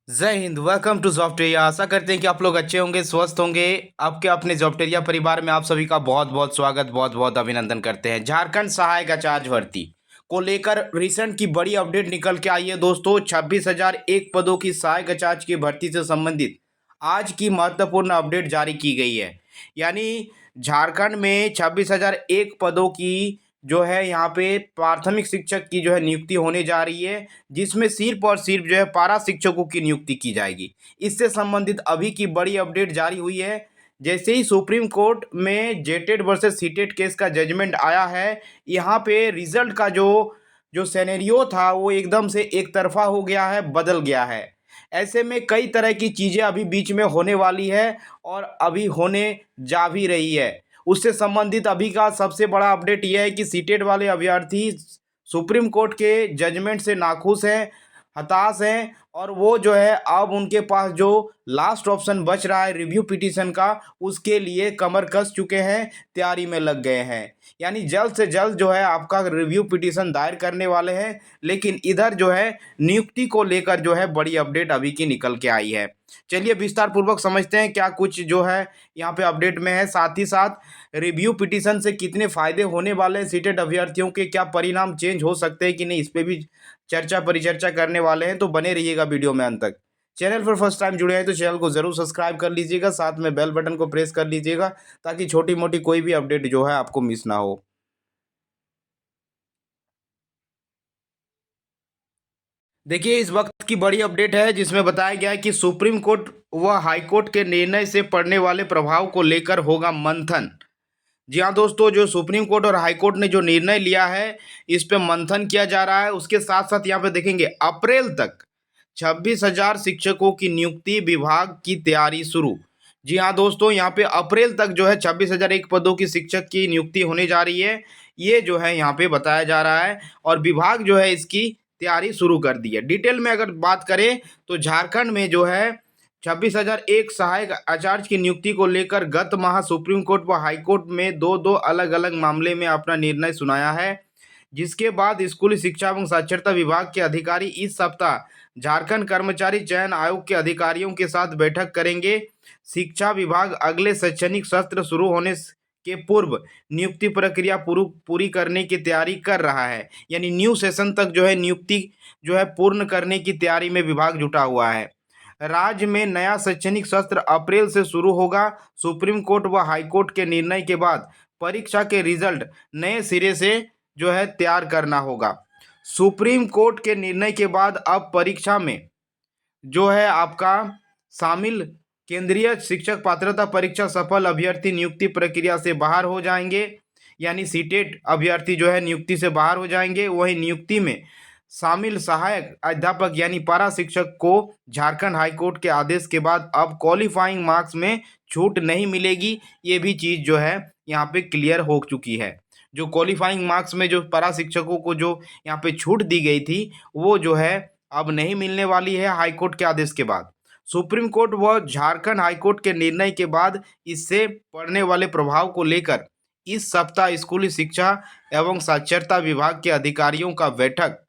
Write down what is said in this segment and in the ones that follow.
जय हिंद। Welcome to जॉब्टेरिया। आशा करते हैं कि आप लोग अच्छे होंगे, स्वस्थ होंगे। आपके अपने जॉब्टेरिया परिवार में आप सभी का बहुत बहुत स्वागत, बहुत बहुत अभिनंदन करते हैं। झारखंड सहायक आचार्य भर्ती को लेकर रिसेंट की बड़ी अपडेट निकल के आई है दोस्तों। 26,001 पदों की सहायक आचार्य की भर्ती से संबंधित आज की महत्वपूर्ण अपडेट जारी की गई है। यानी झारखंड में 26,001 पदों की जो है यहाँ पे प्राथमिक शिक्षक की जो है नियुक्ति होने जा रही है, जिसमें सिर्फ और सिर्फ जो है पारा शिक्षकों की नियुक्ति की जाएगी। इससे संबंधित अभी की बड़ी अपडेट जारी हुई है। जैसे ही सुप्रीम कोर्ट में जेटेड वर्सेस सीटेड केस का जजमेंट आया है, यहाँ पे रिजल्ट का जो जो सेनेरियो था वो एकदम से एक तरफा हो गया है, बदल गया है। ऐसे में कई तरह की चीज़ें अभी बीच में होने वाली है और अभी होने जा भी रही है। उससे संबंधित अभी का सबसे बड़ा अपडेट यह है कि सीटेड वाले अभ्यर्थी सुप्रीम कोर्ट के जजमेंट से नाखुश हैं, हताश हैं, और वो जो है अब उनके पास जो लास्ट ऑप्शन बच रहा है रिव्यू पिटीशन का, उसके लिए कमर कस चुके हैं, तैयारी में लग गए हैं। यानी जल्द से जल्द जो है आपका रिव्यू पिटीशन दायर करने वाले हैं। लेकिन इधर जो है नियुक्ति को लेकर जो है बड़ी अपडेट अभी की निकल के आई है। चलिए विस्तार पूर्वक समझते हैं क्या कुछ जो है यहाँ पे अपडेट में है। साथ ही साथ रिव्यू पिटीशन से कितने फायदे होने वाले हैं, सीटेड अभ्यर्थियों के क्या परिणाम चेंज हो सकते हैं कि नहीं, इस पे भी चर्चा परिचर्चा करने वाले हैं। तो बने रहिएगा वीडियो में अंत तक। चैनल पर फर्स्ट टाइम जुड़े हैं तो चैनल को जरूर सब्सक्राइब कर लीजिएगा, साथ में बेल बटन को प्रेस कर लीजिएगा ताकि छोटी मोटी कोई भी अपडेट जो है आपको मिस ना हो। देखिए इस वक्त की बड़ी अपडेट है जिसमें बताया गया है कि सुप्रीम कोर्ट व हाई कोर्ट के निर्णय से पड़ने वाले प्रभाव को लेकर होगा मंथन। जी हाँ दोस्तों, जो सुप्रीम कोर्ट और हाई कोर्ट ने जो निर्णय लिया है इस पे मंथन किया जा रहा है। उसके साथ साथ यहाँ पे देखेंगे अप्रैल तक 26,000 शिक्षकों की नियुक्ति, विभाग की तैयारी शुरू। जी हाँ दोस्तों, यहाँ पे अप्रैल तक जो है 26,001 पदों की शिक्षक की नियुक्ति होने जा रही है, ये जो है यहाँ पे बताया जा रहा है। और विभाग जो है इसकी तैयारी शुरू कर दी है। डिटेल में अगर बात करें तो झारखंड में जो है 26,001 सहायक आचार्य की नियुक्ति को लेकर गत माह सुप्रीम कोर्ट व हाई कोर्ट में दो दो अलग अलग मामले में अपना निर्णय सुनाया है। जिसके बाद स्कूली शिक्षा एवं साक्षरता विभाग के अधिकारी इस सप्ताह झारखंड कर्मचारी चयन आयोग के अधिकारियों के साथ बैठक करेंगे। शिक्षा विभाग अगले शैक्षणिक सत्र शुरू होने के पूर्व नियुक्ति प्रक्रिया पूरी करने की तैयारी कर रहा है। यानी न्यू सेशन तक जो है नियुक्ति जो है पूर्ण करने की तैयारी में विभाग जुटा हुआ है। राज्य में नया शैक्षणिक सत्र अप्रैल से शुरू होगा। सुप्रीम कोर्ट व हाई कोर्ट के निर्णय के बाद परीक्षा के रिजल्ट नए सिरे से जो है तैयार करना होगा। सुप्रीम कोर्ट के निर्णय के बाद अब परीक्षा में जो है आपका शामिल केंद्रीय शिक्षक पात्रता परीक्षा सफल अभ्यर्थी नियुक्ति प्रक्रिया से बाहर हो जाएंगे। यानी सीटेट अभ्यर्थी जो है नियुक्ति से बाहर हो जाएंगे। वहीं नियुक्ति में शामिल सहायक अध्यापक यानी पारा शिक्षक को झारखंड हाईकोर्ट के आदेश के बाद अब क्वालिफाइंग मार्क्स में छूट नहीं मिलेगी। ये भी चीज़ जो है यहाँ पे क्लियर हो चुकी है। जो क्वालिफाइंग मार्क्स में जो पारा शिक्षकों को जो यहाँ पे छूट दी गई थी वो जो है अब नहीं मिलने वाली है हाईकोर्ट के आदेश के बाद। सुप्रीम कोर्ट व झारखंड हाईकोर्ट के निर्णय के बाद इससे पड़ने वाले प्रभाव को लेकर इस सप्ताह स्कूली शिक्षा एवं साक्षरता विभाग के अधिकारियों का बैठक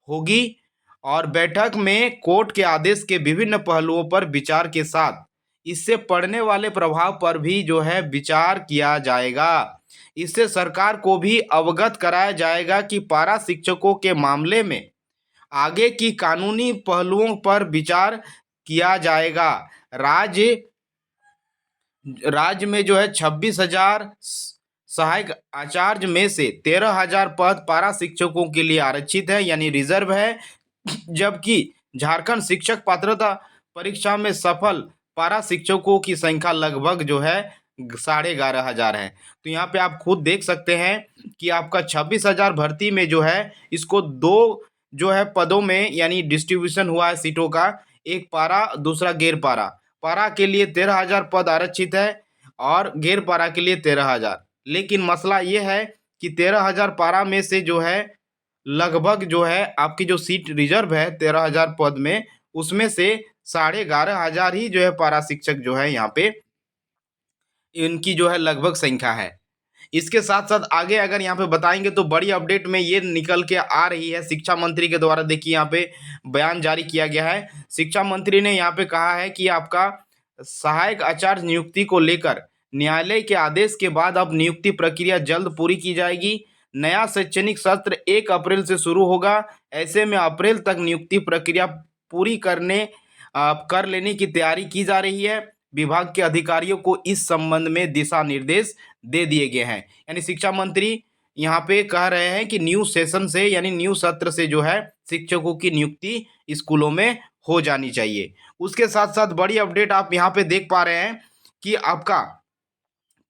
होगी। और बैठक में कोर्ट के आदेश के विभिन्न पहलुओं पर विचार के साथ इससे पड़ने वाले प्रभाव पर भी जो है विचार किया जाएगा। इससे सरकार को भी अवगत कराया जाएगा कि पारा शिक्षकों के मामले में आगे की कानूनी पहलुओं पर विचार किया जाएगा। राज्य राज्य में जो है 26,000 सहायक आचार्य में से 13,000 पद पारा शिक्षकों के लिए आरक्षित है, यानी रिजर्व है। जबकि झारखंड शिक्षक पात्रता परीक्षा में सफल पारा शिक्षकों की संख्या लगभग जो है 11,500 है। तो यहाँ पे आप खुद देख सकते हैं कि आपका 26,000 भर्ती में जो है इसको दो जो है पदों में यानी डिस्ट्रीब्यूशन हुआ है सीटों का, एक पारा दूसरा गैर पारा। पारा के लिए 13,000 पद आरक्षित है और गैर पारा के लिए 13,000। लेकिन मसला ये है कि 13,000 पारा में से जो है लगभग जो है आपकी जो सीट रिजर्व है 13,000 पद में, उसमें से 11,500 ही जो है पारा शिक्षक जो है यहाँ पे इनकी जो है लगभग संख्या है। इसके साथ साथ आगे अगर यहाँ पे बताएंगे तो बड़ी अपडेट में ये निकल के आ रही है शिक्षा मंत्री के द्वारा। देखिए यहाँ पे बयान जारी किया गया है। शिक्षा मंत्री ने यहाँ पे कहा है कि आपका सहायक आचार्य नियुक्ति को लेकर न्यायालय के आदेश के बाद अब नियुक्ति प्रक्रिया जल्द पूरी की जाएगी। नया शैक्षणिक सत्र 1 अप्रैल से शुरू होगा। ऐसे में अप्रैल तक नियुक्ति प्रक्रिया पूरी कर लेने की तैयारी की जा रही है। विभाग के अधिकारियों को इस संबंध में दिशा निर्देश दे दिए गए हैं। यानी शिक्षा मंत्री यहाँ पे कह रहे हैं कि न्यू सेशन से यानी न्यू सत्र से जो है शिक्षकों की नियुक्ति स्कूलों में हो जानी चाहिए। उसके साथ साथ बड़ी अपडेट आप यहाँ पे देख पा रहे हैं कि आपका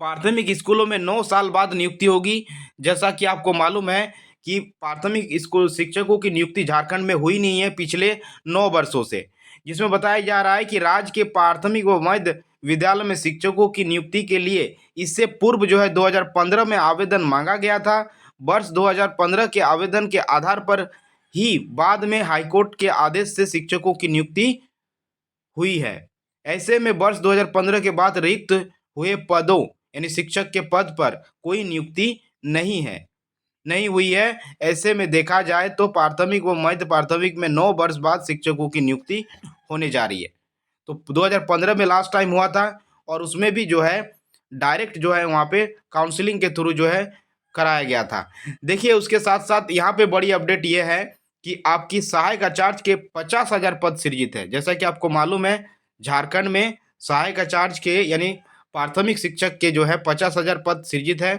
प्राथमिक स्कूलों में 9 साल बाद नियुक्ति होगी। जैसा कि आपको मालूम है कि प्राथमिक स्कूल शिक्षकों की नियुक्ति झारखंड में हुई नहीं है पिछले 9 वर्षों से, जिसमें बताया जा रहा है कि राज्य के प्राथमिक व मध्य विद्यालय में शिक्षकों की नियुक्ति के लिए इससे पूर्व जो है 2015 में आवेदन मांगा गया था। वर्ष 2015 के आवेदन के आधार पर ही बाद में हाईकोर्ट के आदेश से शिक्षकों की नियुक्ति हुई है। ऐसे में वर्ष 2015 के बाद रिक्त हुए पदों यानी शिक्षक के पद पर कोई नियुक्ति नहीं हुई है। ऐसे में देखा जाए तो प्राथमिक व मध्य प्राथमिक में 9 वर्ष बाद शिक्षकों की नियुक्ति होने जा रही है। तो 2015 में लास्ट टाइम हुआ था और उसमें भी जो है डायरेक्ट जो है वहाँ पे काउंसलिंग के थ्रू जो है कराया गया था। देखिए उसके साथ साथ यहाँ पे बड़ी अपडेट ये है कि आपकी सहायक आचार्य के 50,000 पद सृजित है। जैसा कि आपको मालूम है झारखंड में सहायक आचार्य के यानी प्राथमिक शिक्षक के जो है 50,000 पद सृजित है।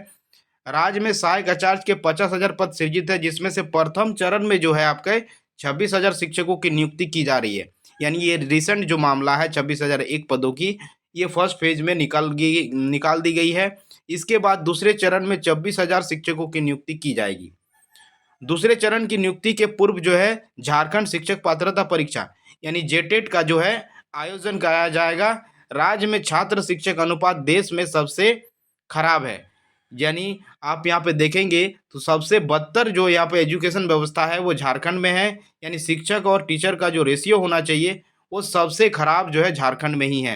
राज्य में सहायक आचार्य के 50,000 पद सृजित है, जिसमें से प्रथम चरण में जो है आपके 26,000 शिक्षकों की नियुक्ति की जा रही है। यानी ये रिसेंट जो मामला है 26,001 पदों की, ये फर्स्ट फेज में निकाल दी गई है। इसके बाद दूसरे चरण में 26,000 शिक्षकों की नियुक्ति की जाएगी। दूसरे चरण की नियुक्ति के पूर्व जो है झारखंड शिक्षक पात्रता परीक्षा यानी जेटेट का जो है आयोजन कराया जाएगा। राज्य में छात्र शिक्षक अनुपात देश में सबसे खराब है। यानी आप यहाँ पे देखेंगे तो सबसे बदतर जो यहाँ पे एजुकेशन व्यवस्था है वो झारखंड में है। यानी शिक्षक और टीचर का जो रेशियो होना चाहिए वो सबसे खराब जो है झारखंड में ही है।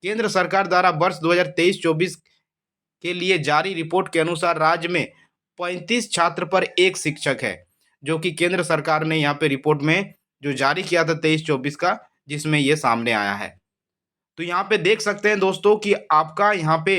केंद्र सरकार द्वारा वर्ष 2023-24 के लिए जारी रिपोर्ट के अनुसार राज्य में 35 छात्र पर 1 शिक्षक है, जो कि केंद्र सरकार ने यहाँ पे रिपोर्ट में जो जारी किया था 23-24 का, जिसमें ये सामने आया है। तो यहाँ पे देख सकते हैं दोस्तों कि आपका यहाँ पे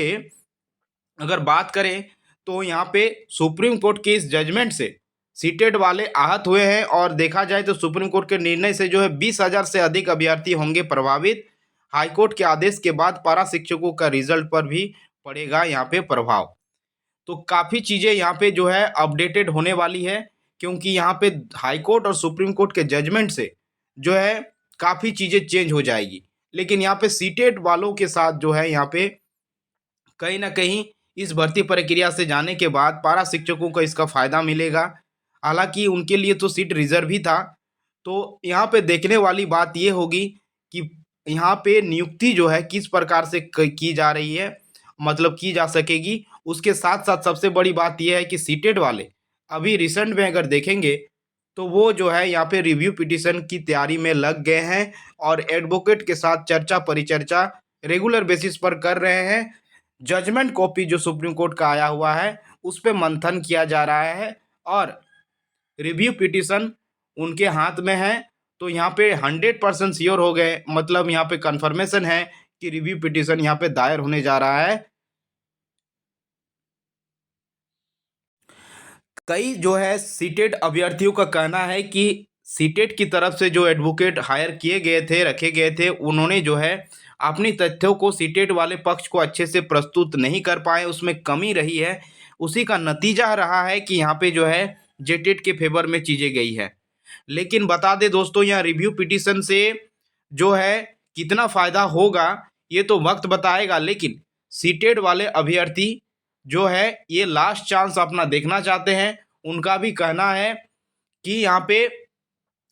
अगर बात करें तो यहाँ पे सुप्रीम कोर्ट के इस जजमेंट से सीटेट वाले आहत हुए हैं और देखा जाए तो सुप्रीम कोर्ट के निर्णय से जो है 20,000 से अधिक अभ्यर्थी होंगे प्रभावित। हाईकोर्ट के आदेश के बाद पारा शिक्षकों का रिजल्ट पर भी पड़ेगा यहाँ पे प्रभाव। तो काफ़ी चीज़ें यहाँ पे जो है अपडेटेड होने वाली है, क्योंकि यहाँ पे हाईकोर्ट और सुप्रीम कोर्ट के जजमेंट से जो है काफ़ी चीज़ें चेंज हो जाएगी। लेकिन यहाँ पे सीटेट वालों के साथ जो है यहाँ पे कहीं ना कहीं इस भर्ती प्रक्रिया से जाने के बाद पारा शिक्षकों को इसका फ़ायदा मिलेगा। हालांकि उनके लिए तो सीट रिजर्व ही था। तो यहाँ पे देखने वाली बात ये होगी कि यहाँ पे नियुक्ति जो है किस प्रकार से की जा रही है, मतलब की जा सकेगी। उसके साथ साथ सबसे बड़ी बात यह है कि सीटेट वाले अभी रिसेंट में अगर देखेंगे तो वो जो है यहाँ पे रिव्यू पिटीशन की तैयारी में लग गए हैं और एडवोकेट के साथ चर्चा परिचर्चा रेगुलर बेसिस पर कर रहे हैं। जजमेंट कॉपी जो सुप्रीम कोर्ट का आया हुआ है उस पर मंथन किया जा रहा है और रिव्यू पिटीशन उनके हाथ में है। तो यहाँ पे 100% श्योर हो गए, मतलब यहाँ पे कंफर्मेशन है कि रिव्यू पिटीशन यहाँ पे दायर होने जा रहा है। कई जो है सीटेट अभ्यर्थियों का कहना है कि सीटेट की तरफ से जो एडवोकेट हायर किए गए थे, रखे गए थे, उन्होंने जो है अपनी तथ्यों को सीटेट वाले पक्ष को अच्छे से प्रस्तुत नहीं कर पाए, उसमें कमी रही है। उसी का नतीजा रहा है कि यहाँ पे जो है जेटेट के फेवर में चीज़ें गई है। लेकिन बता दें दोस्तों, यहाँ रिव्यू पिटीशन से जो है कितना फ़ायदा होगा ये तो वक्त बताएगा। लेकिन सीटेट वाले अभ्यर्थी जो है ये लास्ट चांस अपना देखना चाहते हैं। उनका भी कहना है कि यहाँ पे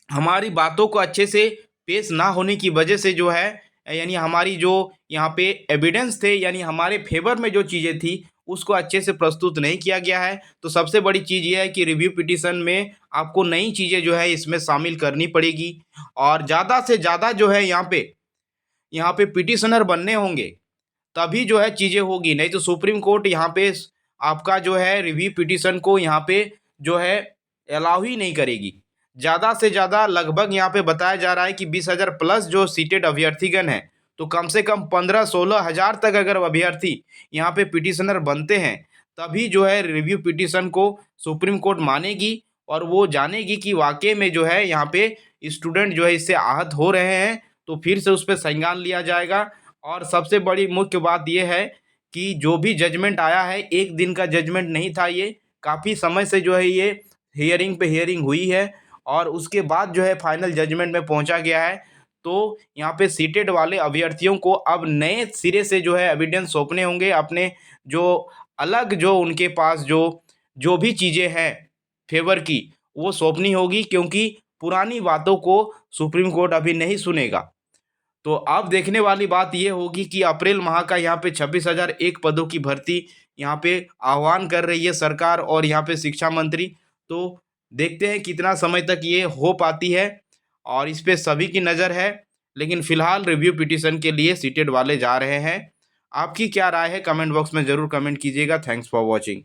हमारी बातों को अच्छे से पेश ना होने की वजह से जो है यानी हमारी जो यहाँ पे एविडेंस थे यानी हमारे फेवर में जो चीज़ें थी उसको अच्छे से प्रस्तुत नहीं किया गया है। तो सबसे बड़ी चीज़ ये है कि रिव्यू पिटीशन में आपको नई चीज़ें जो है इसमें शामिल करनी पड़ेगी और ज़्यादा से ज़्यादा जो है यहाँ पे पिटीशनर बनने होंगे, तभी जो है चीज़ें होगी। नहीं तो सुप्रीम कोर्ट यहाँ पे आपका जो है रिव्यू पिटीशन को यहाँ पे जो है अलाउ ही नहीं करेगी। ज़्यादा से ज़्यादा लगभग यहाँ पे बताया जा रहा है कि 20,000 प्लस जो सीटेड अभ्यर्थीगण हैं, तो कम से कम 15-16 हज़ार तक अगर अभ्यर्थी यहाँ पे पिटिशनर बनते हैं, तभी जो है रिव्यू पिटीशन को सुप्रीम कोर्ट मानेगी और वो जानेगी कि वाकई में जो है यहाँ पे स्टूडेंट जो है इससे आहत हो रहे हैं, तो फिर से उस पर संज्ञान लिया जाएगा। और सबसे बड़ी मुख्य बात यह है कि जो भी जजमेंट आया है, एक दिन का जजमेंट नहीं था ये, काफ़ी समय से जो है ये हियरिंग पे हियरिंग हुई है और उसके बाद जो है फाइनल जजमेंट में पहुंचा गया है। तो यहाँ पे सीटेड वाले अभ्यर्थियों को अब नए सिरे से जो है एविडेंस सौंपने होंगे, अपने जो अलग जो उनके पास जो जो भी चीज़ें हैं फेवर की, वो सौंपनी होगी, क्योंकि पुरानी बातों को सुप्रीम कोर्ट अभी नहीं सुनेगा। तो अब देखने वाली बात ये होगी कि अप्रैल माह का यहाँ पे 26,001 पदों की भर्ती यहाँ पे आह्वान कर रही है सरकार और यहाँ पे शिक्षा मंत्री। तो देखते हैं कितना समय तक ये हो पाती है और इस पे सभी की नज़र है। लेकिन फ़िलहाल रिव्यू पिटीशन के लिए सीटेड वाले जा रहे हैं। आपकी क्या राय है कमेंट बॉक्स में ज़रूर कमेंट कीजिएगा। Thanks for watching.